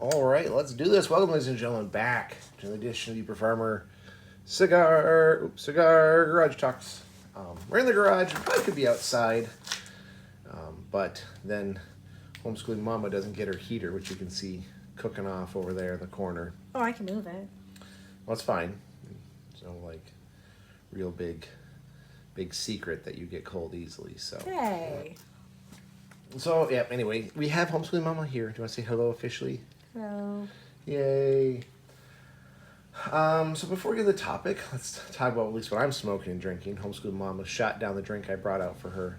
All right, let's do this. Welcome, ladies and gentlemen, back to the edition of the Performer Cigar Garage Talks. We're in the garage. We probably could be outside, but then Homeschooling Mama doesn't get her heater, which you can see cooking off over there in the corner. Oh, I can move it. Well, it's fine. It's no real big secret that you get cold easily. So. Hey. So yeah. Anyway, we have Homeschooling Mama here. Do you want to say hello officially? Hello. Yay. So before we get to the topic, let's talk about at least what I'm smoking and drinking. Homeschool Mama shot down the drink I brought out for her.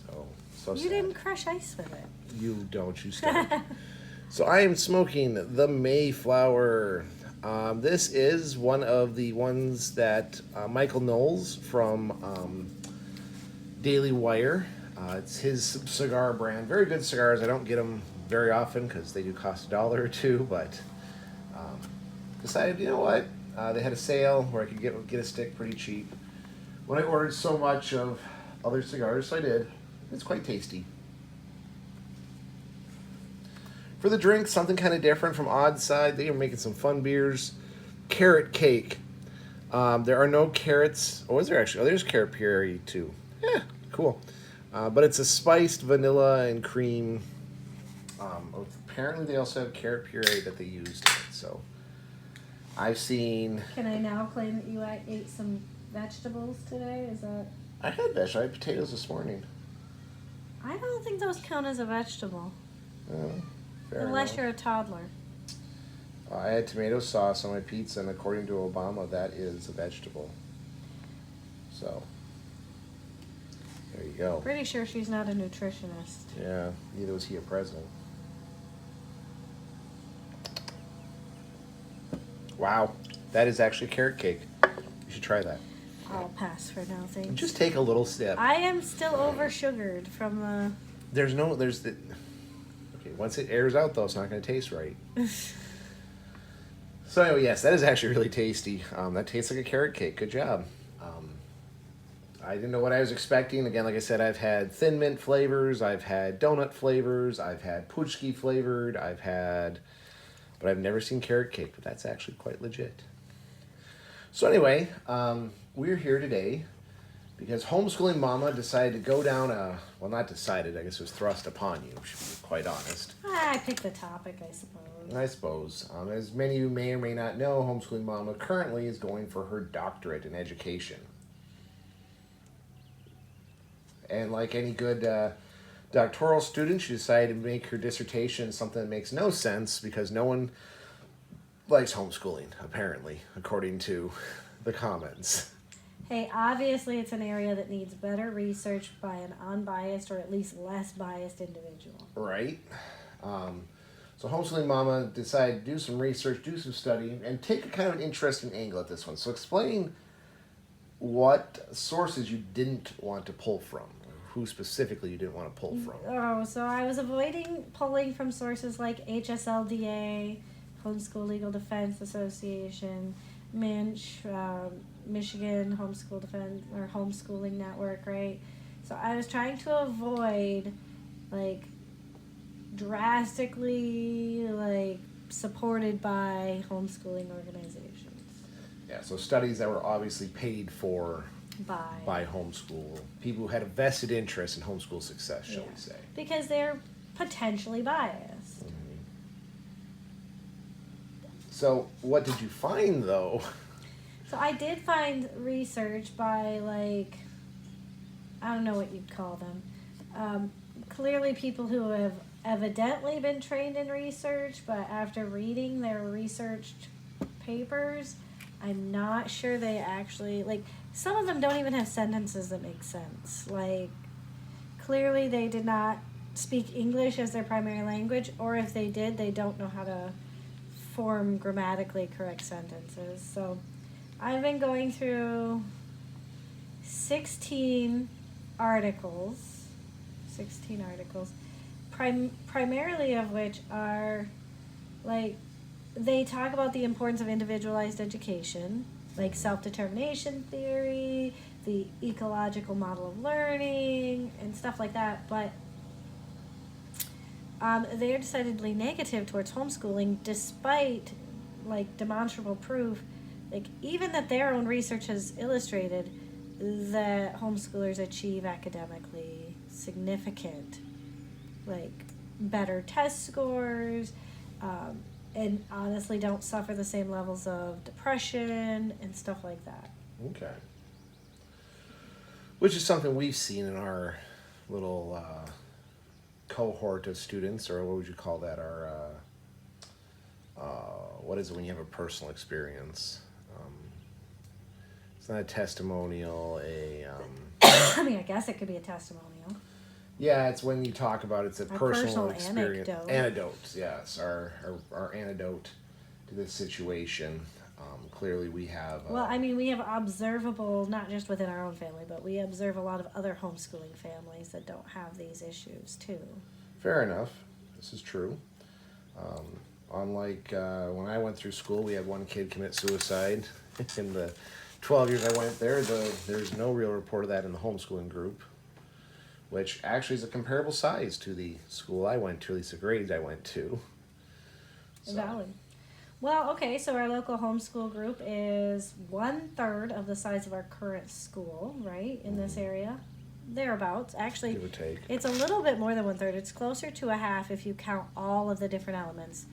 So You sad. didn't crush ice with it. You don't, you start. So I am smoking the Mayflower. This is one of the ones that Michael Knowles from Daily Wire. It's his cigar brand. Very good cigars. I don't get them very often because they do cost $1 or $2, but decided, you know what? They had a sale where I could get a stick pretty cheap. When I ordered so much of other cigars, so I did. It's quite tasty. For the drink, something kind of different from Odd Side. They are making some fun beers. Carrot cake. There are no carrots. Oh, is there actually? Oh, there's carrot puree too. Yeah, cool. But it's a spiced vanilla and cream. Apparently, they also have carrot puree that they used in it. So, I've seen. Can I now claim that you ate some vegetables today? Is that? I had vegetables. I had potatoes this morning. I don't think those count as a vegetable. Fair Unless enough. you're a toddler. I had tomato sauce on my pizza, and according to Obama, that is a vegetable. So, there you go. Pretty sure she's not a nutritionist. Yeah, neither was he a president. Wow, that is actually carrot cake. You should try that. I'll pass for now, thanks. Just take a little sip. I am still over sugared from the... There's the... Okay, once it airs out, though, it's not going to taste right. So anyway, yes, that is actually really tasty. That tastes like a carrot cake. Good job. I didn't know what I was expecting. Again, like I said, I've had thin mint flavors. I've had donut flavors. I've had puchki flavored. But I've never seen carrot cake. But that's actually quite legit. So anyway, we're here today because Homeschooling Mama decided to go down well, not decided. I guess it was thrust upon you, to be quite honest. I picked the topic, I suppose. I suppose. As many of you may or may not know, Homeschooling Mama currently is going for her doctorate in education. And like any good doctoral student, she decided to make her dissertation something that makes no sense because no one likes homeschooling, apparently, according to the comments. Hey, obviously it's an area that needs better research by an unbiased or at least less biased individual. Right. So Homeschooling Mama decided to do some research, do some study, and take a kind of an interesting angle at this one. So explain what sources you didn't want to pull from. Who specifically you didn't want to pull from. Oh, so I was avoiding pulling from sources like HSLDA, Homeschool Legal Defense Association, MINCH, Michigan Homeschool Defense or Homeschooling Network, right? So I was trying to avoid drastically supported by homeschooling organizations. Yeah, so studies that were obviously paid for by homeschool. People who had a vested interest in homeschool success, shall we say. Because they're potentially biased. Mm-hmm. So what did you find, though? So I did find research by, I don't know what you'd call them. Clearly people who have evidently been trained in research, but after reading their researched papers, I'm not sure they actually, some of them don't even have sentences that make sense. Clearly they did not speak English as their primary language, or if they did, they don't know how to form grammatically correct sentences. So I've been going through 16 articles, primarily of which are, they talk about the importance of individualized education, like self-determination theory, the ecological model of learning, and stuff like that. But they are decidedly negative towards homeschooling, despite like demonstrable proof, like even that their own research has illustrated that homeschoolers achieve academically significant, like better test scores, and honestly don't suffer the same levels of depression and stuff like that. Okay. Which is something we've seen in our little cohort of students, or what would you call that? Our what is it when you have a personal experience? It's not a testimonial. I mean, I guess it could be a testimonial. Yeah, it's when you talk about it's a personal experience. anecdote. Anecdotes, yes, our antidote to this situation. Clearly, we have. Well, I mean, we have observable, not just within our own family, but we observe a lot of other homeschooling families that don't have these issues too. Fair enough. This is true. Unlike when I went through school, we had one kid commit suicide. In the 12 years I went there, there's no real report of that in the homeschooling group, which actually is a comparable size to the school I went to, at least the grades I went to. So. Valid. Well, okay, so our local homeschool group is 1/3 of the size of our current school, right, in this area? Thereabouts. Actually, Give or take. It's a little bit more than 1/3. It's closer to a half if you count all of the different elements.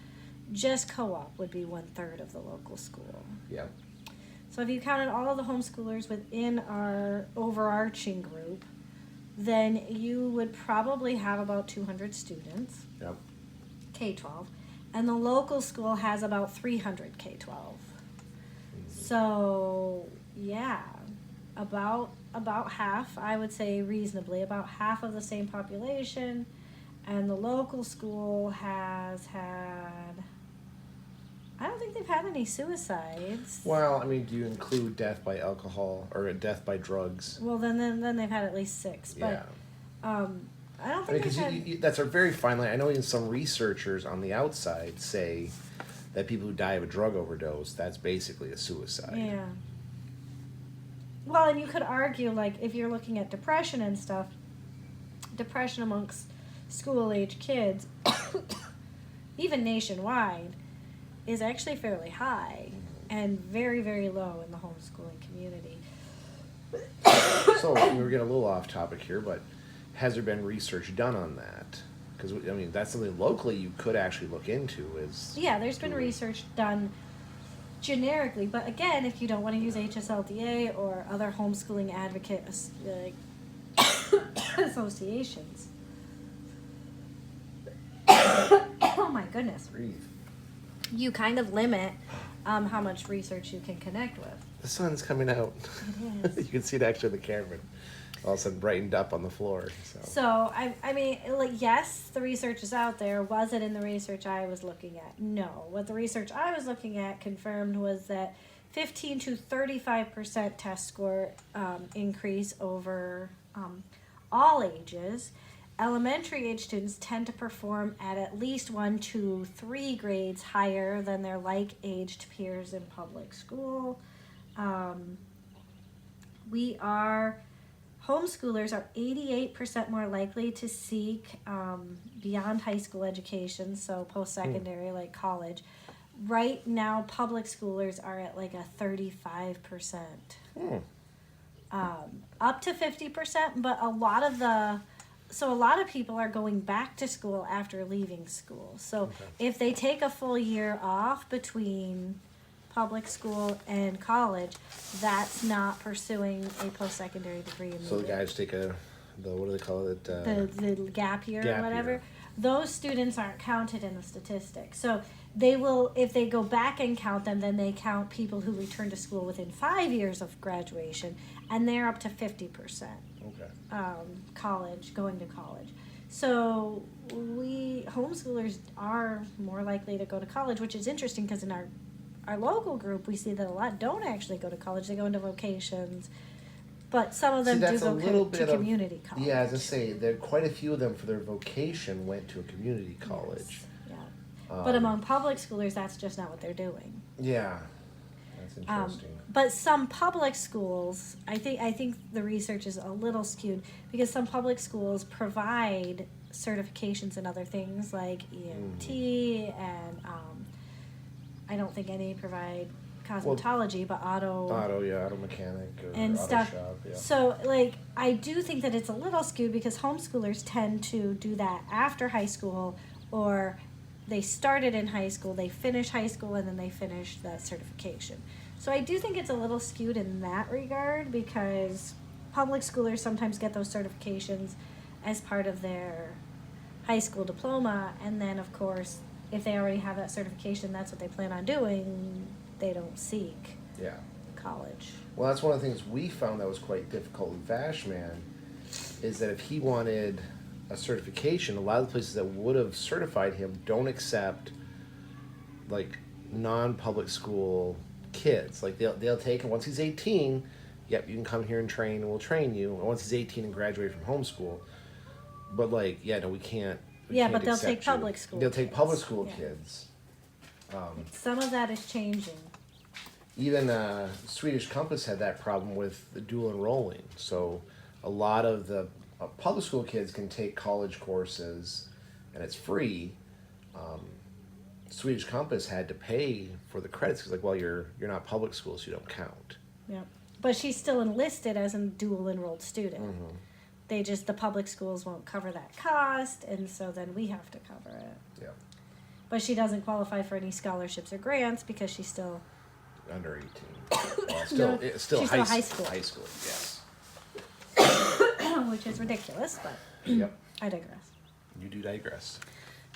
Just co-op would be 1/3 of the local school. Yeah. So if you counted all of the homeschoolers within our overarching group, then you would probably have about 200 students, Yep. K-12, and the local school has about 300 K-12. So yeah, about half, I would say reasonably, about half of the same population, and the local school has had, I don't think they've had any suicides. Well, I mean, do you include death by alcohol or death by drugs? Well, then they've had at least 6, but Yeah. I don't I mean, think they've had. because that's a very fine line. I know even some researchers on the outside say that people who die of a drug overdose, that's basically a suicide. Yeah. Well, and you could argue, like, if you're looking at depression and stuff, depression amongst school-age kids, even nationwide, is actually fairly high and very, very low in the homeschooling community. So we're getting a little off topic here, but has there been research done on that? Because, I mean, that's something locally you could actually look into is... Yeah, there's been research done generically, but again, if you don't want to use HSLDA or other homeschooling advocate associations. Oh my goodness. Breathe. You kind of limit how much research you can connect with. The sun's coming out. It is. You can see it actually on the camera. All of a sudden brightened up on the floor. So I mean, like, yes, the research is out there. Was it in the research I was looking at? No. What the research I was looking at confirmed was that 15 to 35% test score increase over all ages. Elementary age students tend to perform at least 1 to 3 grades higher than their like-aged peers in public school. Homeschoolers are 88% more likely to seek beyond high school education, so post-secondary, like college. Right now, public schoolers are at like a 35%. Up to 50%, but a lot of people are going back to school after leaving school. So if they take a full year off between public school and college, that's not pursuing a post-secondary degree immediately. So the guys take what do they call it? The gap year Gap or whatever. year. Those students aren't counted in the statistics. So they will, if they go back and count them, then they count people who return to school within 5 years of graduation, and they're up to 50%. Okay. Going to college. So homeschoolers are more likely to go to college, which is interesting because in our local group, we see that a lot don't actually go to college. They go into vocations, but some of them do go to community college. Yeah, as I say, there quite a few of them for their vocation went to a community college. Yes, yeah. But among public schoolers, that's just not what they're doing. Yeah, that's interesting. But some public schools, I think the research is a little skewed because some public schools provide certifications in other things like EMT and I don't think any provide cosmetology, but auto mechanic or and auto stuff. shop. Yeah. So, like, I do think that it's a little skewed because homeschoolers tend to do that after high school, or they started in high school, they finish high school, and then they finish that certification. So I do think it's a little skewed in that regard because public schoolers sometimes get those certifications as part of their high school diploma, and then, of course, if they already have that certification, that's what they plan on doing, they don't seek college. Well, that's one of the things we found that was quite difficult with Vashman, is that if he wanted a certification, a lot of the places that would have certified him don't accept like non-public school kids. Like they'll take him once he's 18. Yep, you can come here and train, and we'll train you. And once he's 18 and graduate from homeschool, but like, no, we can't. But they'll take public school. They'll take public school kids. Some of that is changing. Even Swedish Compass had that problem with the dual enrolling. So a lot of the public school kids can take college courses, and it's free. Swedish Compass had to pay for the credits because, like, well, you're not public school, so you don't count. Yeah, but she's still enlisted as a dual enrolled student. Mm-hmm. The public schools won't cover that cost, and so then we have to cover it. Yeah. But she doesn't qualify for any scholarships or grants because she's still under 18. Well, she's still high school. High school, yes. Which is ridiculous, but Yep. I digress. You do digress.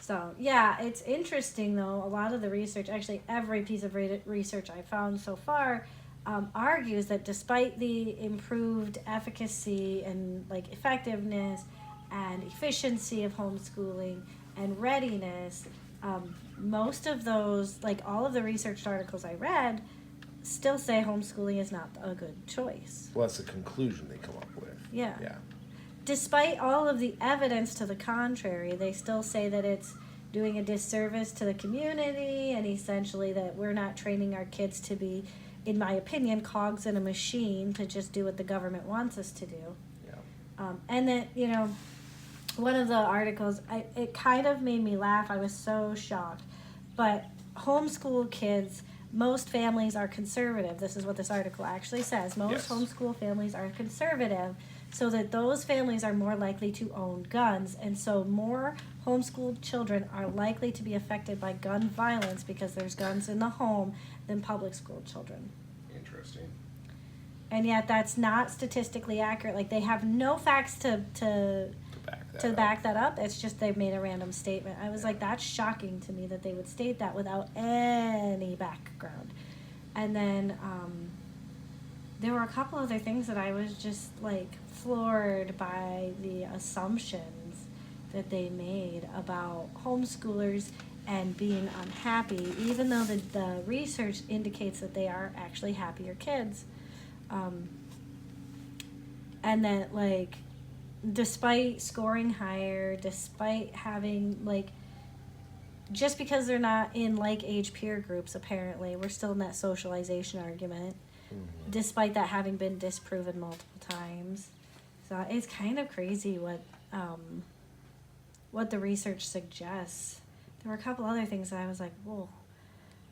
So, yeah, it's interesting, though. A lot of the research, actually every piece of research I found so far, argues that despite the improved efficacy and, like, effectiveness and efficiency of homeschooling and readiness, most of those, like all of the researched articles I read, still say homeschooling is not a good choice. Well, that's the conclusion they come up with. Yeah. Yeah. Despite all of the evidence to the contrary, they still say that it's doing a disservice to the community and essentially that we're not training our kids to be, in my opinion, cogs in a machine to just do what the government wants us to do. Yeah. And that, one of the articles, it kind of made me laugh. I was so shocked. But homeschool kids, most families are conservative. This is what this article actually says. Most homeschool families are conservative, so that those families are more likely to own guns. And so more homeschooled children are likely to be affected by gun violence because there's guns in the home than public school children. Interesting. And yet that's not statistically accurate. Like, they have no facts to back that up. It's just they've made a random statement. I was like, that's shocking to me that they would state that without any background. And then there were a couple other things that I was just like floored by the assumptions that they made about homeschoolers and being unhappy, even though the research indicates that they are actually happier kids. And that, like, despite scoring higher, despite having, like, just because they're not in like age peer groups, apparently, we're still in that socialization argument, despite that having been disproven multiple times. So it's kind of crazy what the research suggests. There were a couple other things that I was like, whoa.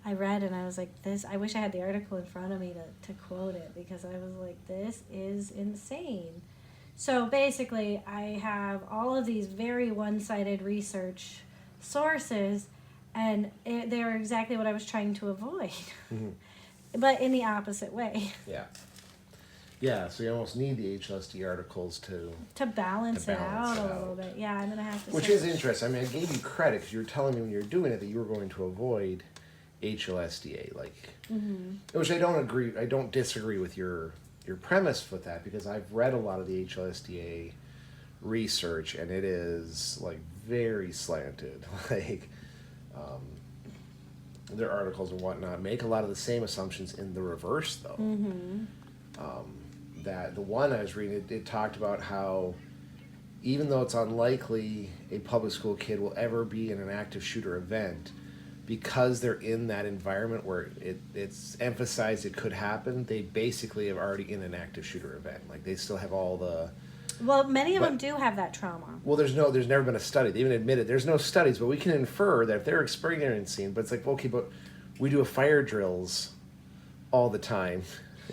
I read and I was like, I wish I had the article in front of me to quote it, because I was like, this is insane. So basically, I have all of these very one-sided research sources, and they're exactly what I was trying to avoid, but in the opposite way. Yeah. Yeah, so you almost need the HLSD articles to balance it out a little bit. Yeah, I'm going to have to Which is interesting. I mean, I gave you credit because you were telling me when you were doing it that you were going to avoid HLSDA, like, which I don't disagree with your premise with that, because I've read a lot of the HLSDA research and it is like very slanted. Like, their articles and whatnot make a lot of the same assumptions in the reverse, though. That the one I was reading, it talked about how even though it's unlikely a public school kid will ever be in an active shooter event, because they're in that environment where it's emphasized it could happen, they basically are already in an active shooter event. Like, they still have all the Well, many of But- them do have that trauma. Well, there's never been a study. They even admitted there's no studies, but we can infer that if they're experiencing, but it's like, okay, but we do fire drills all the time,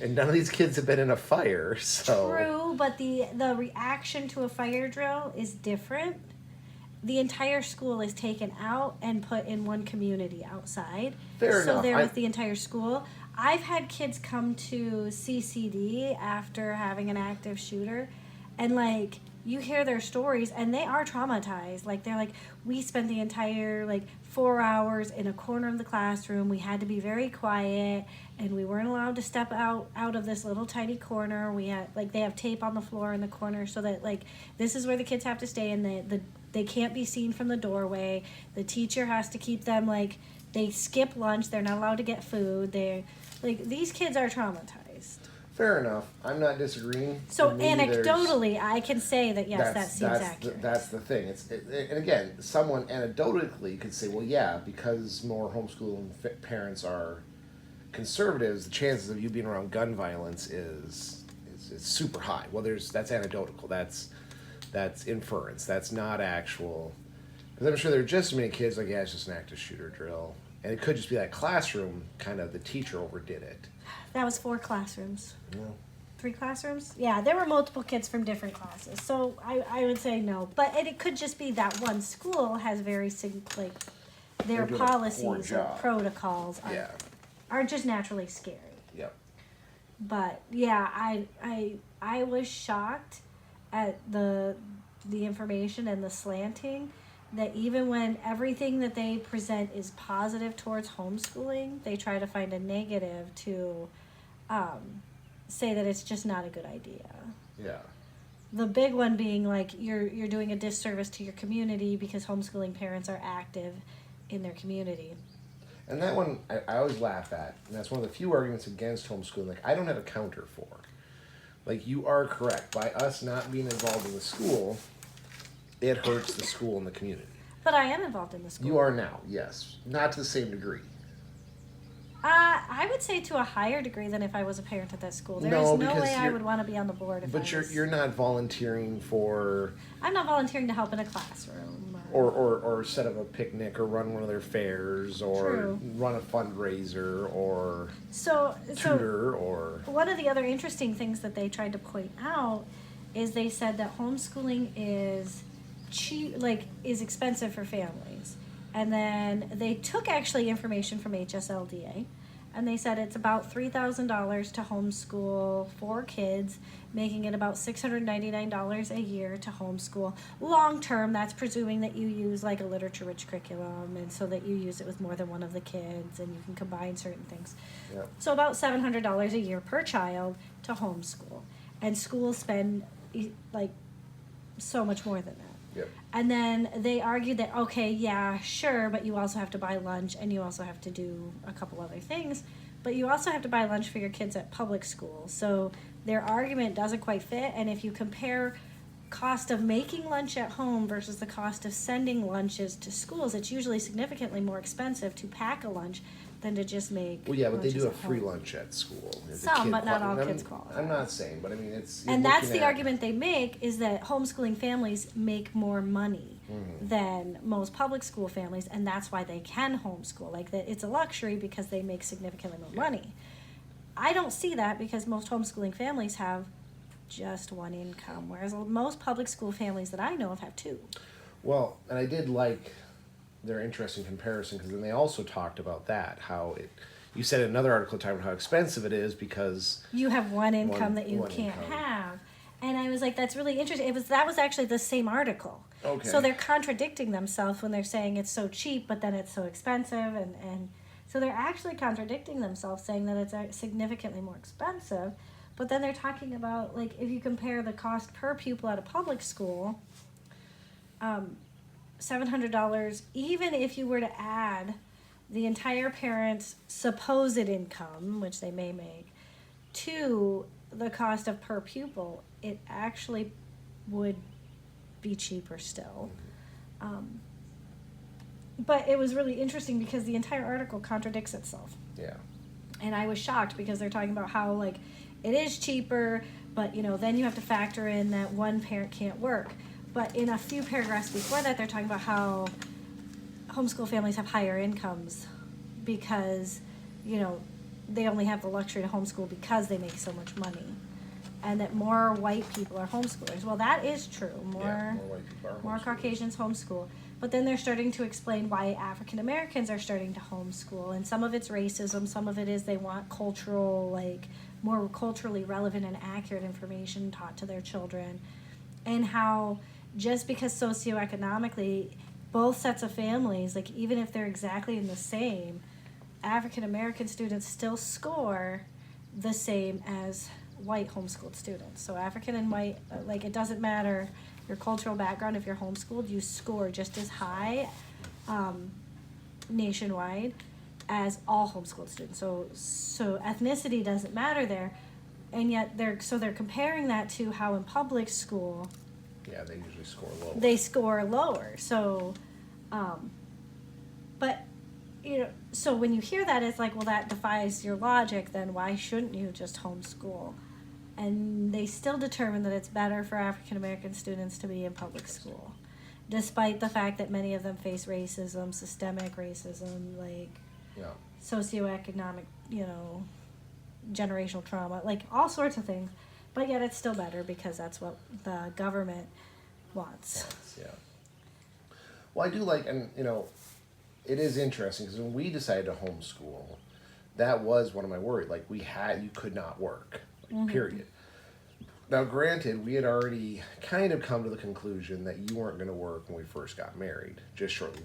and none of these kids have been in a fire, so. True, but the reaction to a fire drill is different. The entire school is taken out and put in one community outside. Fair so enough. they're with the entire school. I've had kids come to CCD after having an active shooter, and like you hear their stories, and they are traumatized. Like they're like, we spent the entire 4 hours in a corner of the classroom. We had to be very quiet, and we weren't allowed to step out of this little tiny corner. We had they have tape on the floor in the corner so that this is where the kids have to stay, and they can't be seen from the doorway. The teacher has to keep them they skip lunch. They're not allowed to get food. They're these kids are traumatized. Fair enough. I'm not disagreeing. So To me, there's- anecdotally, I can say that yes, that seems accurate. That's the thing. And again, someone anecdotally could say, well, yeah, because more homeschooling parents are conservatives, the chances of you being around gun violence is super high. Well, that's anecdotal. That's inference. That's not actual. Because I'm sure there are just as many kids yeah, it's just an active shooter drill, and it could just be that classroom kind of the teacher overdid it. That was 4 classrooms. Yeah. 3 classrooms? Yeah, there were multiple kids from different classes. So I would say no. But it could just be that one school has very, their They're doing a poor policies or job. protocols Yeah. are just naturally scary. Yep. But yeah, I was shocked at the information and the slanting that even when everything that they present is positive towards homeschooling, they try to find a negative to say that it's just not a good idea. Yeah. The big one being you're doing a disservice to your community because homeschooling parents are active in their community. And that one I always laugh at, and that's one of the few arguments against homeschooling. I don't have a counter for. You are correct. By us not being involved in the school, it hurts the school and the community. But I am involved in the school. You are now, yes. Not to the same degree. I would say to a higher degree than if I was a parent at that school. There No, is no because way I you're- would want to be on the board if But I was... you're not volunteering for I'm not volunteering to help in a classroom. or set up a picnic or run one of their fairs or True. run a fundraiser or So tutor or one of the other interesting things that they tried to point out is they said that homeschooling is cheap, is expensive for families. And then they took actually information from HSLDA, and they said it's about $3,000 to homeschool 4 kids, making it about $699 a year to homeschool. Long term, that's presuming that you use a literature-rich curriculum, and so that you use it with more than one of the kids, and you can combine certain things. Yep. So about $700 a year per child to homeschool, and schools spend so much more than that. Yep. And then they argued that, okay, yeah, sure, but you also have to buy lunch and you also have to do a couple other things, but you also have to buy lunch for your kids at public school. So their argument doesn't quite fit. And if you compare cost of making lunch at home versus the cost of sending lunches to schools, it's usually significantly more expensive to pack a lunch than to just make well, yeah, but they lunches do at a free home. lunch at school. If the Some, kid but not all I'm- kids qualify. I'm not saying, but I mean it's. you're And that's looking the at- argument they make, is that homeschooling families make more money than most public school families, and that's why they can homeschool. That it's a luxury because they make significantly more money. I don't see that because most homeschooling families have just one income, whereas most public school families that I know of have 2. Well, and I did like their interesting comparison because then they also talked about that how it. You said in another article talking about how expensive it is because You have one income that you one can't income. have. And I was like, that's really interesting. That was actually the same article. Okay. So they're contradicting themselves when they're saying it's so cheap, but then it's so expensive. And so they're actually contradicting themselves, saying that it's significantly more expensive. But then they're talking about, if you compare the cost per pupil at a public school, $700, even if you were to add the entire parent's supposed income, which they may make, to the cost of per pupil, it actually would be cheaper still. But it was really interesting because the entire article contradicts itself. yeah. And I was shocked because they're talking about how it is cheaper, But, then you have to factor in that one parent can't work. But in a few paragraphs before that, they're talking about how homeschool families have higher incomes because, they only have the luxury to homeschool because they make so much money. And that more white people are homeschoolers. Well, that is true. More white people are more homeschoolers. Caucasians homeschool. But then they're starting to explain why African Americans are starting to homeschool. And some of it's racism, some of it is they want more culturally relevant and accurate information taught to their children. And how just because socioeconomically, both sets of families, even if they're exactly in the same, African American students still score the same as white homeschooled students. So African and white, it doesn't matter your cultural background. If you're homeschooled, you score just as high nationwide as all homeschooled students. So ethnicity doesn't matter there, and yet they're comparing that to how in public school. Yeah, they usually score lower. They score lower. So, but so when you hear that, it's well, that defies your logic. Then why shouldn't you just homeschool? And they still determine that it's better for African American students to be in public school, despite the fact that many of them face racism, systemic racism, socioeconomic, generational trauma, all sorts of things. But yet it's still better because that's what the government wants. Yeah. Well, I do and it is interesting because when we decided to homeschool, that was one of my worries. You could not work. Period. Now, granted, we had already kind of come to the conclusion that you weren't going to work when we first got married, just shortly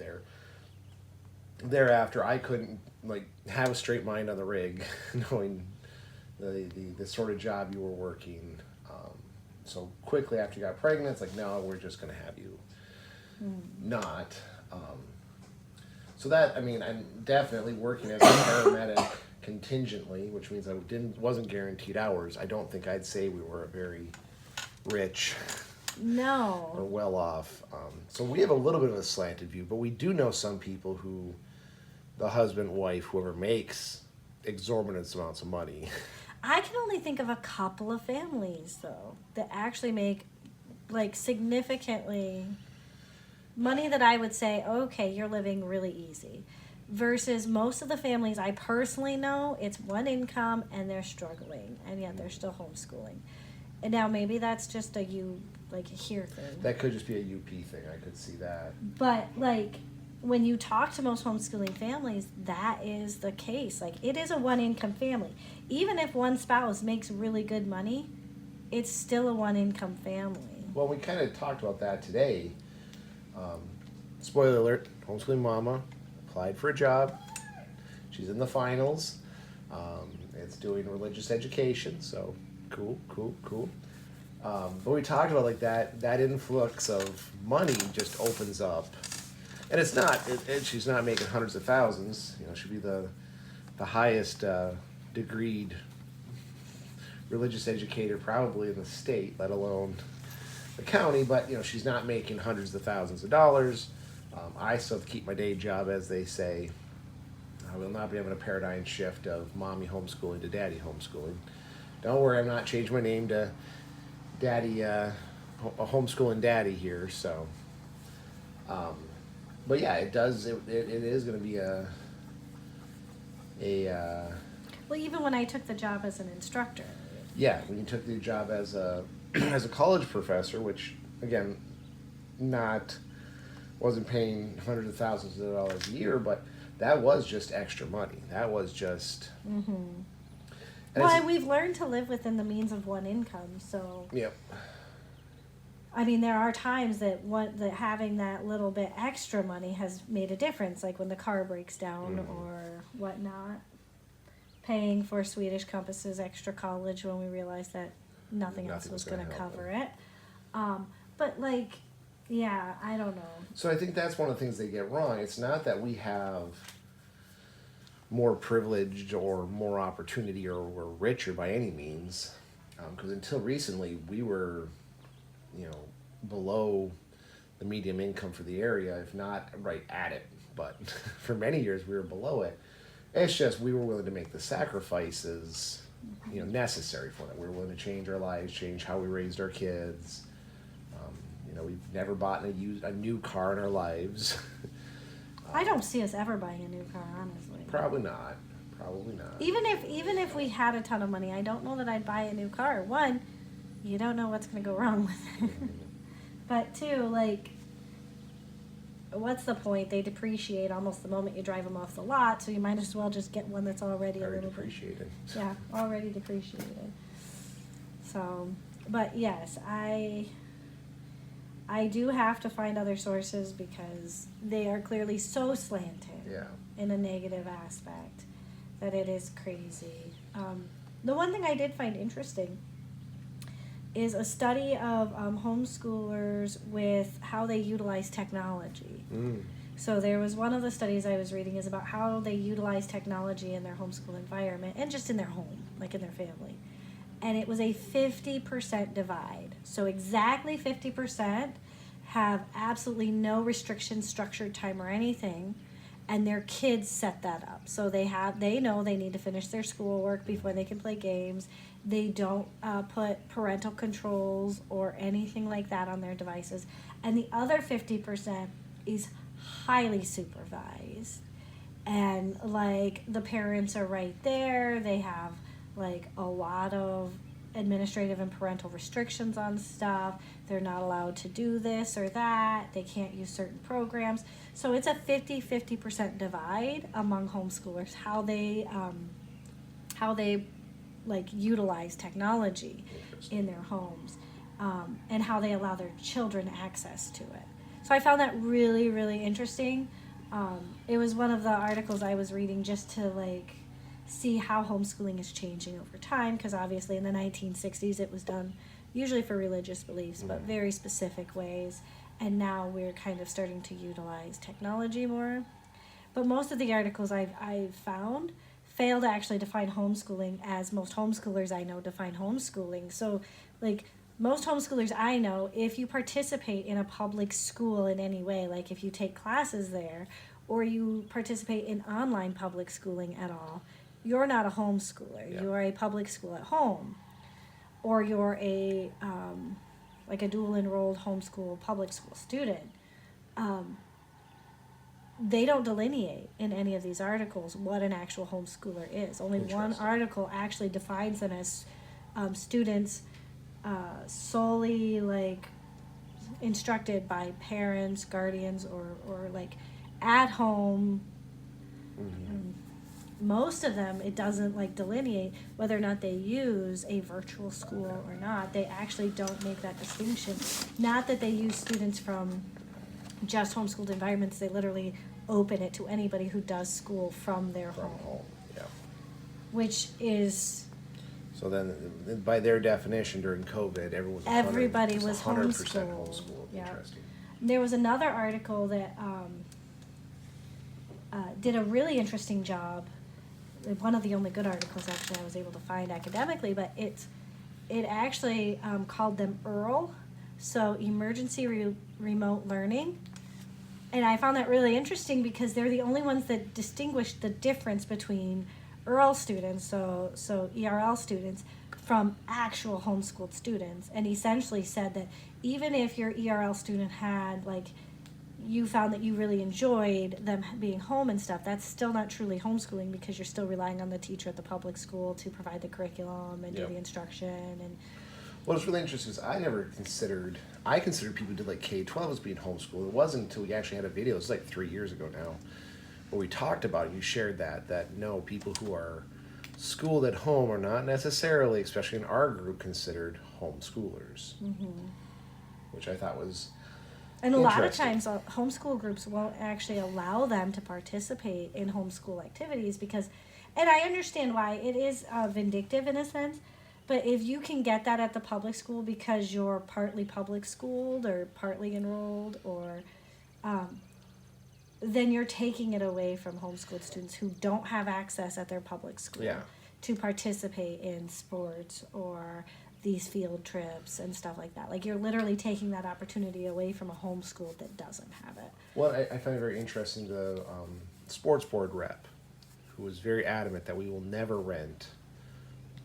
thereafter. I couldn't have a straight mind on the rig, knowing the sort of job you were working. So quickly after you got pregnant, it's no, we're just going to have you not. So that, I'm definitely working as a paramedic contingently, which means I wasn't guaranteed hours. I don't think I'd say we were a very rich or well off. So we have a little bit of a slanted view, but we do know some people who the husband, wife, whoever makes exorbitant amounts of money. I can only think of a couple of families though that actually make significantly money that I would say, okay, you're living really easy. Versus most of the families I personally know, it's one income and they're struggling, and yet they're still homeschooling. And now maybe that's just a here thing. That could just be a UP thing. I could see that. But when you talk to most homeschooling families, that is the case. It is a one income family. Even if one spouse makes really good money, it's still a one income family. Well, we kind of talked about that today. Spoiler alert, Homeschooling Mama applied for a job. She's in the finals. It's doing religious education, so cool. But we talked about that influx of money just opens up. And it's not, she's not making hundreds of thousands. She'd be the highest degreed religious educator probably in the state, let alone the county, but she's not making hundreds of thousands of dollars. I still have to keep my day job, as they say. I will not be having a paradigm shift of mommy homeschooling to daddy homeschooling. Don't worry, I'm not changing my name to daddy, a homeschooling daddy here. So, but yeah, it does. It is going to be Well, even when I took the job as an instructor. Yeah, when you took the job as a as a college professor, which again, wasn't paying hundreds of thousands of dollars a year, but that was just extra money. That was just. Well, we've learned to live within the means of one income, so. Yep. There are times that having that little bit extra money has made a difference, like when the car breaks down or whatnot. Paying for Swedish Compass's extra college when we realized that nothing else was going to cover it. But yeah, I don't know. So I think that's one of the things they get wrong. It's not that we have more privilege or more opportunity or we're richer by any means. Because until recently, we were, below the median income for the area, if not right at it. But for many years, we were below it. It's just we were willing to make the sacrifices necessary for that. We're willing to change our lives, change how we raised our kids. We've never bought a new car in our lives. I don't see us ever buying a new car, honestly. Probably not. Even if we had a ton of money, I don't know that I'd buy a new car. One, you don't know what's going to go wrong with it. But two, like, what's the point? They depreciate almost the moment you drive them off the lot, so you might as well just get one that's already a little depreciated. Yeah, already depreciated. So, but yes, I do have to find other sources because they are clearly so slanted in a negative aspect that it is crazy. The one thing I did find interesting is a study of homeschoolers with how they utilize technology. So there was one of the studies I was reading is about how they utilize technology in their homeschool environment and just in their home, like in their family. And it was a 50% divide. So exactly 50% have absolutely no restrictions, structured time, or anything, and their kids set that up. So they know they need to finish their schoolwork before they can play games. They don't put parental controls or anything like that on their devices. And the other 50% is highly supervised. And like the parents are right there. They have like a lot of administrative and parental restrictions on stuff. They're not allowed to do this or that. They can't use certain programs. So it's a 50% divide among homeschoolers, how they like utilize technology in their homes, and how they allow their children access to it. So I found that really, really interesting. It was one of the articles I was reading just to like see how homeschooling is changing over time, because obviously in the 1960s it was done usually for religious beliefs, but very specific ways, and now we're kind of starting to utilize technology more. But most of the articles I've found fail to actually define homeschooling as most homeschoolers I know define homeschooling. So like most homeschoolers I know, if you participate in a public school in any way, like if you take classes there or you participate in online public schooling at all, you're not a homeschooler. Yeah. You're a public school at home, or you're a like a dual enrolled homeschool public school student. They don't delineate in any of these articles what an actual homeschooler is. Only one article actually defines them as students solely like instructed by parents, guardians, or like at home. Most of them, it doesn't like delineate whether or not they use a virtual school or not. They actually don't make that distinction. Not that they use students from just homeschooled environments. They literally open it to anybody who does school from their home. Yeah. Which is... So then, by their definition, during COVID, everybody was 100% homeschooled. Yeah. Interesting. There was another article that did a really interesting job. One of the only good articles actually I was able to find academically, but it actually called them EARL, so Emergency Remote Learning. And I found that really interesting because they're the only ones that distinguish the difference between EARL students, so ERL students, from actual homeschooled students, and essentially said that even if your ERL student had like you found that you really enjoyed them being home and stuff, that's still not truly homeschooling because you're still relying on the teacher at the public school to provide the curriculum and do the instruction. And what's really interesting is I considered people who did like K-12 as being homeschooled. It wasn't until we actually had a video, it was like 3 years ago now, where we talked about it, you shared that no, people who are schooled at home are not necessarily, especially in our group, considered homeschoolers, which I thought was and a lot of times homeschool groups won't actually allow them to participate in homeschool activities because, and I understand why, it is vindictive in a sense, but if you can get that at the public school because you're partly public schooled or partly enrolled, or then you're taking it away from homeschooled students who don't have access at their public school to participate in sports or these field trips and stuff like that. Like you're literally taking that opportunity away from a homeschool that doesn't have it. Well, I find it very interesting the sports board rep who was very adamant that we will never rent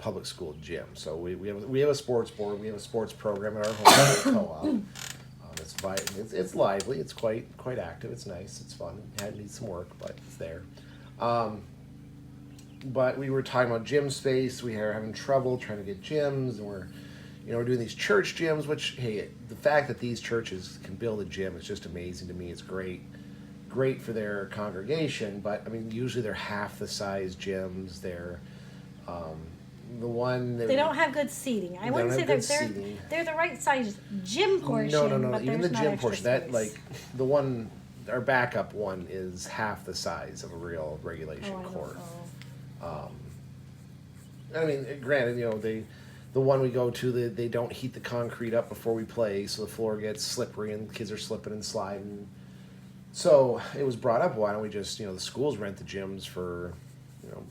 public school gym. So we have a sports board. We have a sports program at our homeschool co-op. It's lively. It's quite active. It's nice. It's fun. It needs some work, but it's there. But we were talking about gym space. We are having trouble trying to get gyms, and we're doing these church gyms. Which, hey, the fact that these churches can build a gym is just amazing to me. It's great for their congregation. But I mean, usually they're half the size gyms. They're the one that they don't have good seating. I wouldn't say they're the right size gym portion. No. But Even the gym portion, space. that like the one, our backup one is half the size of a real regulation court. I mean, granted, the one we go to, they don't heat the concrete up before we play, so the floor gets slippery and kids are slipping and sliding. So it was brought up, why don't we just, the schools rent the gyms for,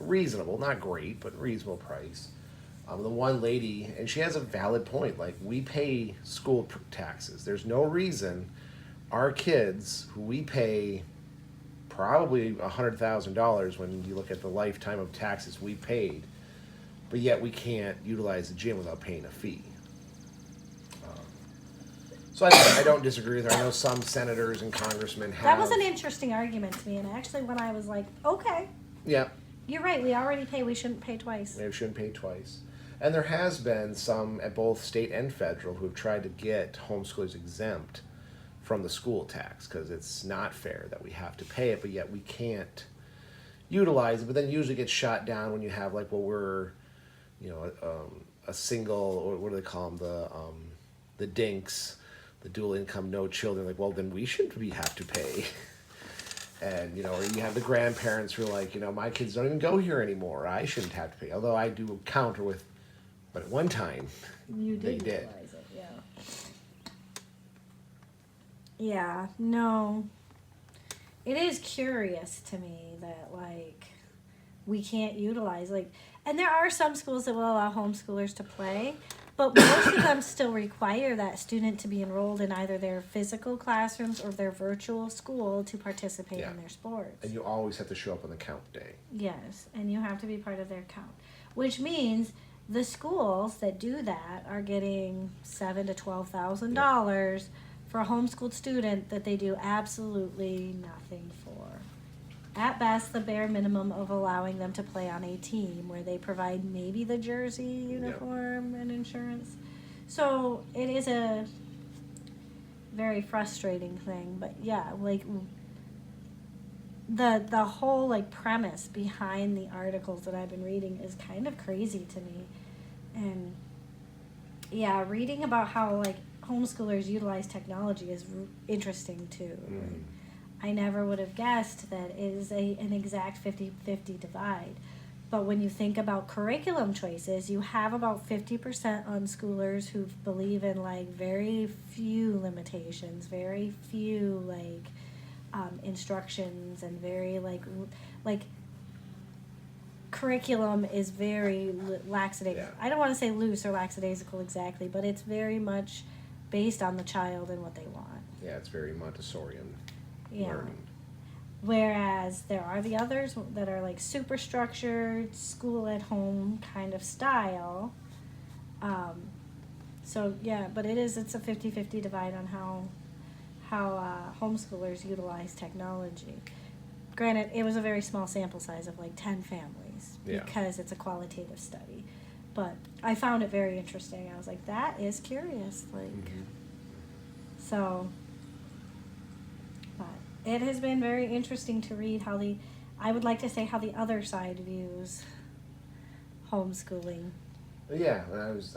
reasonable, not great, but reasonable price. The one lady, and she has a valid point, like, we pay school taxes. There's no reason our kids, who we pay probably $100,000 when you look at the lifetime of taxes we paid, but yet we can't utilize the gym without paying a fee. So I don't disagree with her. I know some senators and congressmen have... That was an interesting argument to me, and actually when I was like, okay. Yeah. You're right, we already pay, we shouldn't pay twice. Maybe we shouldn't pay twice. And there has been some at both state and federal who have tried to get homeschoolers exempt from the school tax, because it's not fair that we have to pay it, but yet we can't utilize it. But then usually gets shot down when you have, like, we're, a single, or what do they call them, the dinks, the dual income, no children. Like, well, then we shouldn't have to pay. And, or you have the grandparents who are like, my kids don't even go here anymore. I shouldn't have to pay. Although I do counter with, but at one time, they did. Utilize it, yeah. Yeah, no. It is curious to me that, like, we can't utilize, like, and there are some schools that will allow homeschoolers to play, but most of them still require that student to be enrolled in either their physical classrooms or their virtual school to participate in their sports. And you always have to show up on the count day. Yes, and you have to be part of their count, which means the schools that do that are getting $7,000 to $12,000 for a homeschooled student that they do absolutely nothing for. At best, the bare minimum of allowing them to play on a team where they provide maybe the jersey, uniform, and insurance. So it is a very frustrating thing. But yeah, like the whole like premise behind the articles that I've been reading is kind of crazy to me. And yeah, reading about how like homeschoolers utilize technology is interesting too. Mm-hmm. I never would have guessed that it is an exact 50-50 divide. But when you think about curriculum choices, you have about 50% unschoolers who believe in like very few limitations, very few like instructions, and very like curriculum is very lackadaisical. Yeah. I don't want to say loose or lackadaisical exactly, but it's very much based on the child and what they want. Yeah, it's very Montessorian. Yeah. Learning. Whereas there are the others that are like super structured, school at home kind of style. So yeah, but it's a 50-50 divide on how homeschoolers utilize technology. Granted, it was a very small sample size of like 10 families because it's a qualitative study. But I found it very interesting. I was like, that is curious. So it has been very interesting to read how the other side views homeschooling. Yeah, I was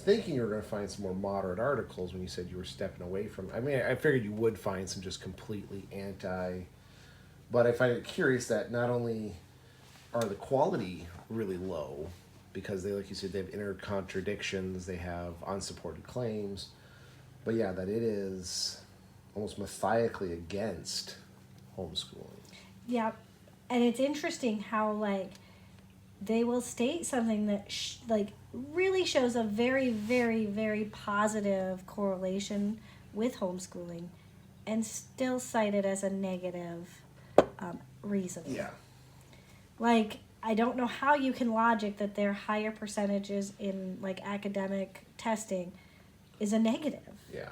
thinking you were going to find some more moderate articles when you said you were stepping away from. I mean, I figured you would find some just completely anti, but I find it curious that not only are the quality really low because they, like you said, they have inner contradictions, they have unsupported claims, but yeah, that it is almost methodically against homeschooling. Yeah, and it's interesting how like they will state something that really shows a very, very, very positive correlation with homeschooling, and still cite it as a negative reason. Yeah. Like I don't know how you can logic that their higher percentages in like academic testing is a negative. Yeah.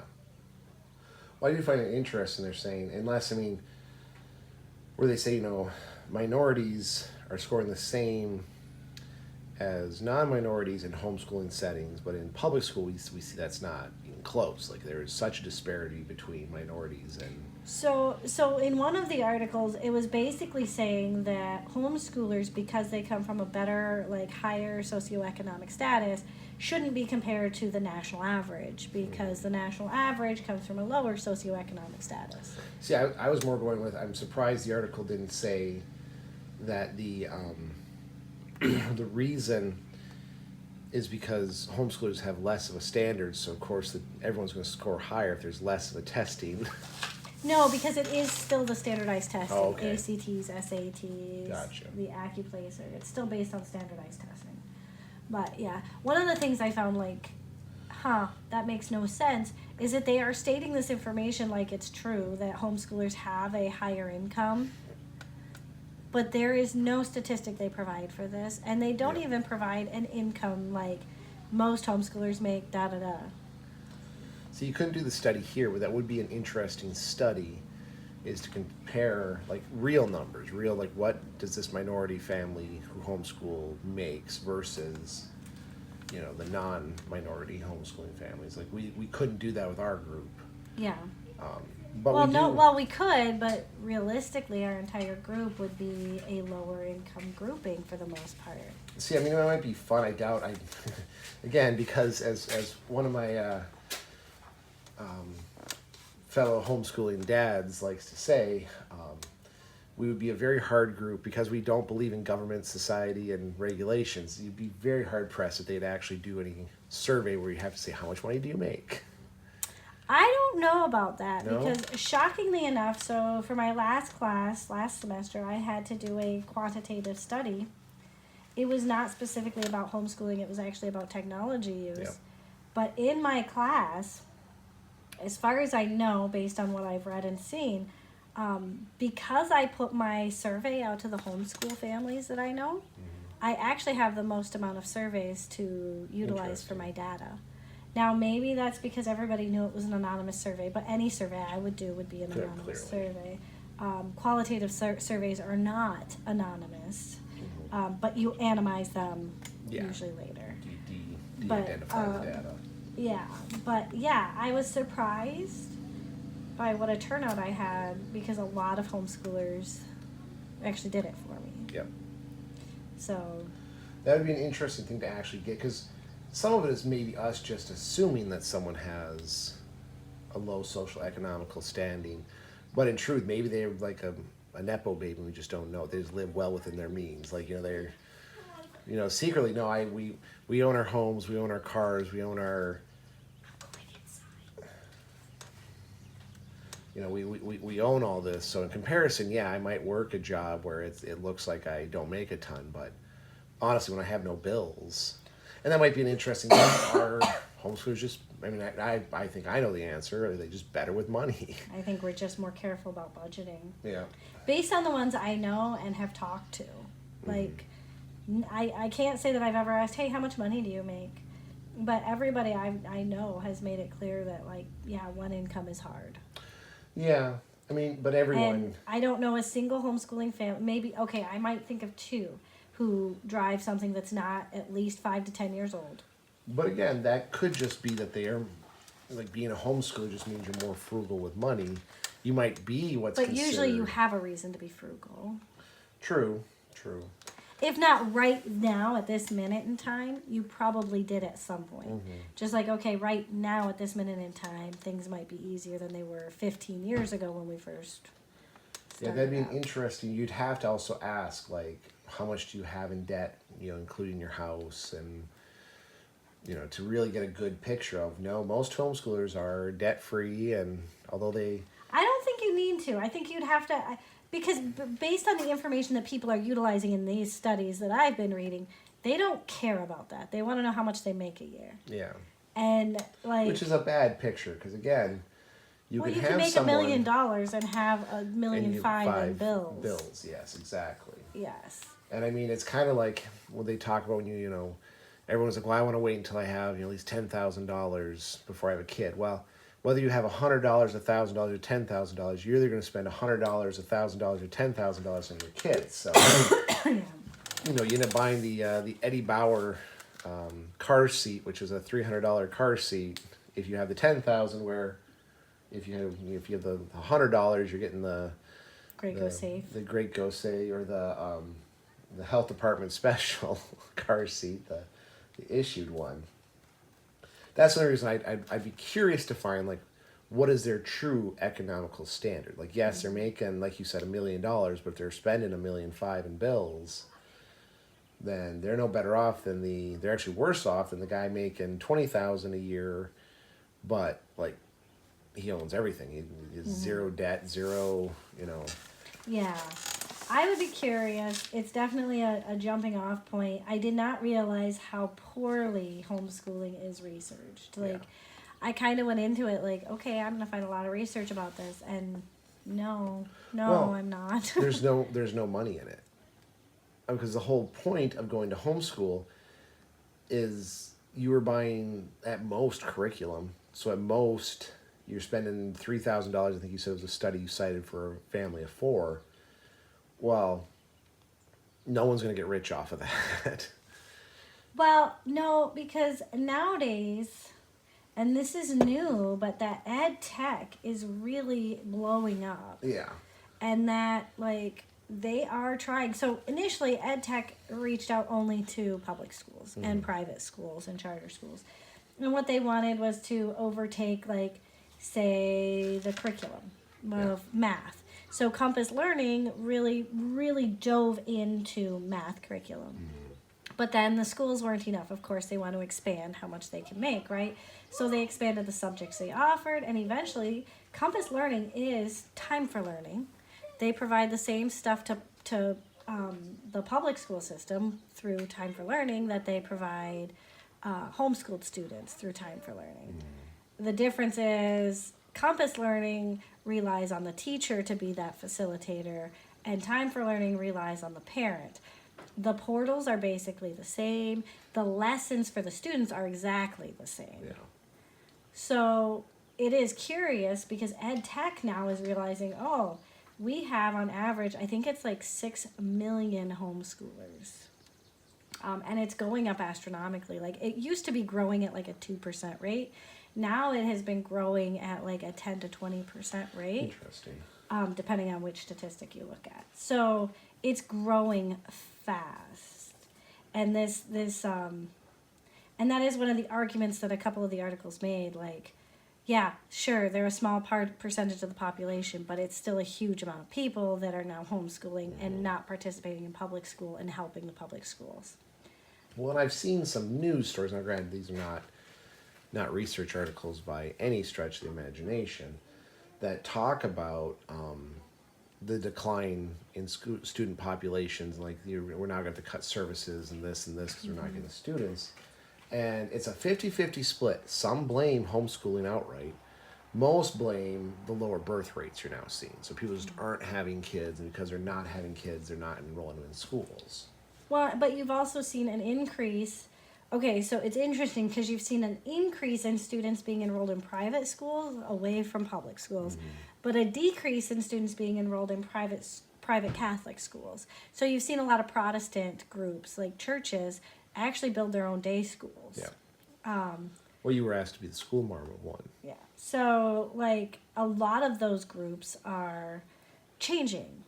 Well, I do find it interesting they're saying, unless, where they say, minorities are scoring the same as non-minorities in homeschooling settings, but in public school we see that's not even close. Like there is such a disparity between minorities and... So in one of the articles, it was basically saying that homeschoolers, because they come from a better, like higher socioeconomic status, shouldn't be compared to the national average because the national average comes from a lower socioeconomic status. See, I was more going with, I'm surprised the article didn't say that the the reason is because homeschoolers have less of a standard, so of course everyone's going to score higher if there's less of a testing. No, because it is still the standardized testing. Oh, okay. ACTs, SATs, Gotcha. the AccuPlacer. It's still based on standardized testing. But yeah, one of the things I found that makes no sense, is that they are stating this information like it's true, that homeschoolers have a higher income. But there is no statistic they provide for this, and they don't even provide an income like most homeschoolers make, da-da-da. So you couldn't do the study here, but that would be an interesting study, is to compare like real numbers, like what does this minority family who homeschool makes versus, the non-minority homeschooling families. Like we couldn't do that with our group. Yeah. But we could, but realistically our entire group would be a lower income grouping for the most part. See, it might be fun. I doubt again, because as one of my fellow homeschooling dads likes to say, we would be a very hard group because we don't believe in government, society, and regulations. You'd be very hard pressed if they'd actually do any survey where you have to say, how much money do you make? I don't know about that. No? Because shockingly enough, so for my last class, last semester, I had to do a quantitative study. It was not specifically about homeschooling, it was actually about technology use. Yeah. But in my class, as far as I know, based on what I've read and seen, because I put my survey out to the homeschool families that I know, I actually have the most amount of surveys to utilize for my data. Now, maybe that's because everybody knew it was an anonymous survey, but any survey I would do would be an anonymous survey. Qualitative surveys are not anonymous, but you anonymize them usually later. De-identify the data. Yeah, but yeah, I was surprised by what a turnout I had because a lot of homeschoolers actually did it for me. Yep. So that would be an interesting thing to actually get, because some of it is maybe us just assuming that someone has a low social economical standing, but in truth, maybe they're like a Nepo baby and we just don't know. They just live well within their means. Like, they're, secretly, no, we own our homes, we own our cars, we own our, we own all this. So in comparison, I might work a job where it looks like I don't make a ton, but honestly, when I have no bills, and that might be an interesting thing. Are homeschoolers just, I think I know the answer. Are they just better with money? I think we're just more careful about budgeting. Yeah. Based on the ones I know and have talked to. Like, I can't say that I've ever asked, hey, how much money do you make? But everybody I know has made it clear that, one income is hard. Yeah. But everyone... And I don't know a single homeschooling family. Maybe, okay, I might think of two who drive something that's not at least 5 to 10 years old. But again, that could just be that they are, being a homeschooler just means you're more frugal with money. You might be But usually you have a reason to be frugal. True. If not right now at this minute in time, you probably did at some point. Just okay, right now at this minute in time, things might be easier than they were 15 years ago when we first started that'd be out. an interesting, you'd have to also ask, how much do you have in debt, including your house, and, to really get a good picture of, no, most homeschoolers are debt-free, and although they... I don't think you need to. I think you'd have to... Because based on the information that people are utilizing in these studies that I've been reading, they don't care about that. They want to know how much they make a year. Yeah. And which is a bad picture, because again, you can make $1 million and have $1.5 million in bills. Bills, yes, exactly. Yes. And I mean, it's kind of like what they talk about when everyone's like, well, I want to wait until I have, at least $10,000 before I have a kid. Well, whether you have $100, $1,000, or $10,000, you're either going to spend $100, $1,000, or $10,000 on your kids. So, you end up buying the Eddie Bauer car seat, which is a $300 car seat. If you have the 10,000, where if you have the $100, you're getting the Go Safe. The Great Go Safe, or the health department special car seat, the issued one. That's the only reason I'd be curious to find, like, what is their true economical standard. Like, yes, they're making, like you said, $1 million, but if they're spending $1.5 million in bills, then they're no better off than they're actually worse off than the guy making $20,000 a year, but like he owns everything. He has zero debt, zero. Yeah, I would be curious. It's definitely a jumping off point. I did not realize how poorly homeschooling is researched. Like, I kind of went into it like, okay, I'm gonna find a lot of research about this, and no, Well, I'm not. there's no money in it, because the whole point of going to homeschool is you were buying at most curriculum. So at most you're spending $3,000. I think you said it was a study you cited for a family of 4. Well, no one's going to get rich off of that. Well, no, because nowadays, and this is new, but that ed tech is really blowing up. Yeah. And that, like, they are trying. So initially, ed tech reached out only to public schools and private schools and charter schools. And what they wanted was to overtake, like, say, the curriculum of math. So Compass Learning really, really dove into math curriculum. But then the schools weren't enough. Of course, they want to expand how much they can make, right? So they expanded the subjects they offered, and eventually, Compass Learning is time for learning. They provide the same stuff to the public school system through Time for Learning that they provide homeschooled students through Time for Learning. The difference is Compass Learning relies on the teacher to be that facilitator, and Time for Learning relies on the parent. The portals are basically the same. The lessons for the students are exactly the same. Yeah. So it is curious because ed tech now is realizing, oh, we have on average, I think it's like 6 million homeschoolers. And it's going up astronomically. Like, it used to be growing at like a 2% rate. Now it has been growing at like a 10 to 20% rate. Interesting. Depending on which statistic you look at. So it's growing fast. And and that is one of the arguments that a couple of the articles made, like, yeah, sure, they're a small percentage of the population, but it's still a huge amount of people that are now homeschooling and not participating in public school and helping the public schools. Well, and I've seen some news stories. Now, granted, these are not research articles by any stretch of the imagination, that talk about the decline in student populations. Like, we're now going to cut services and this because we're not getting the students. And it's a 50-50 split. Some blame homeschooling outright. Most blame the lower birth rates you're now seeing. So people just aren't having kids, and because they're not having kids, they're not enrolling in schools. Well, but you've also seen an increase. Okay, so it's interesting because you've seen an increase in students being enrolled in private schools away from public schools, but a decrease in students being enrolled in private Catholic schools. So you've seen a lot of Protestant groups, like churches, actually build their own day schools. Yeah. Well, you were asked to be the school marm of one. Yeah. So, like, a lot of those groups are changing.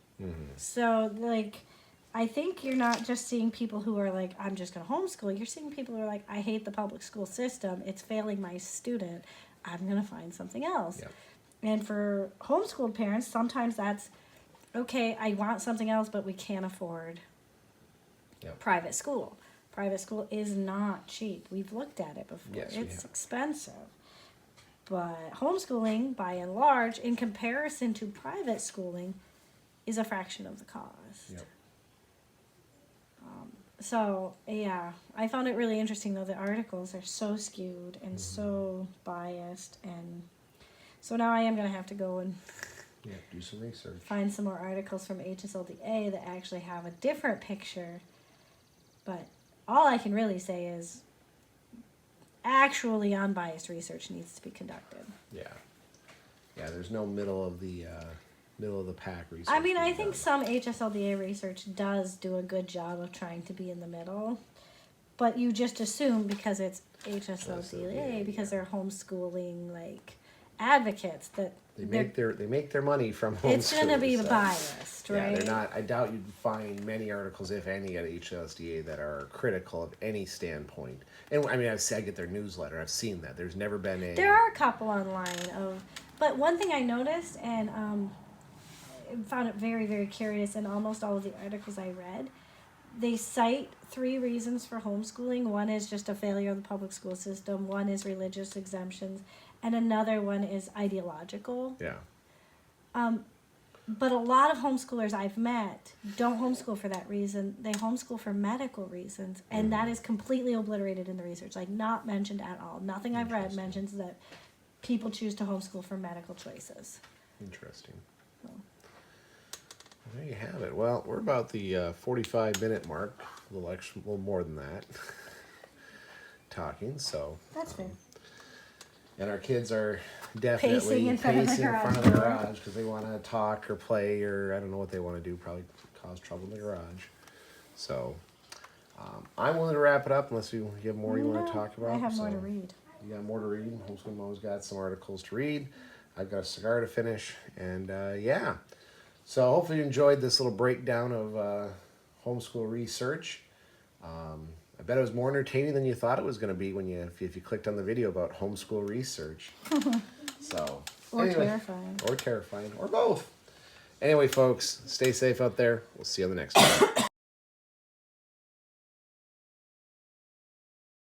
So, like, I think you're not just seeing people who are like, I'm just going to homeschool. You're seeing people who are like, I hate the public school system. It's failing my student. I'm going to find something else. Yeah. And for homeschooled parents, sometimes that's, okay, I want something else, but we can't afford private school. Private school is not cheap. We've looked at it before. Yes, it's expensive. But homeschooling, by and large, in comparison to private schooling, is a fraction of the cost. Yep. So, yeah, I found it really interesting, though. The articles are so skewed and so biased. And so now I am going to have to go and Yeah, do some research. Find some more articles from HSLDA that actually have a different picture. But all I can really say is actually unbiased research needs to be conducted. Yeah. Yeah, there's no middle of the pack research. I mean, I being think done. some HSLDA research does do a good job of trying to be in the middle. But you just assume because it's HSLDA, because they're homeschooling like advocates that They make their money from homeschooling. it's going to be biased, right? Yeah, they're not. I doubt you'd find many articles, if any, at HSDA that are critical of any standpoint. And I mean, I get their newsletter. I've seen that. There's never been a. There are a couple online but one thing I noticed and found it very, very curious in almost all of the articles I read, they cite 3 reasons for homeschooling. One is just a failure of the public school system. One is religious exemptions, and another one is ideological. Yeah. But a lot of homeschoolers I've met don't homeschool for that reason. They homeschool for medical reasons, and that is completely obliterated in the research. Like, not mentioned at all. Nothing I've read mentions that people choose to homeschool for medical choices. Interesting. There you have it. Well, we're about the 45-minute mark, a little more than that, talking. So That's fair. and our kids are definitely Pacing in front of the the garage because they want to talk or play or I don't know what they want to do. Probably cause trouble in the garage. So I'm willing to wrap it up unless you have more you want to talk about. I have more So, to read. You got more to read. Homeschool Mama's got some articles to read. I've got a cigar to finish, and yeah. So hopefully you enjoyed this little breakdown of homeschool research. I bet it was more entertaining than you thought it was going to be when if you clicked on the video about homeschool research. So Or anyway, terrifying. or terrifying, or both. Anyway, folks, stay safe out there. We'll see you on the next one.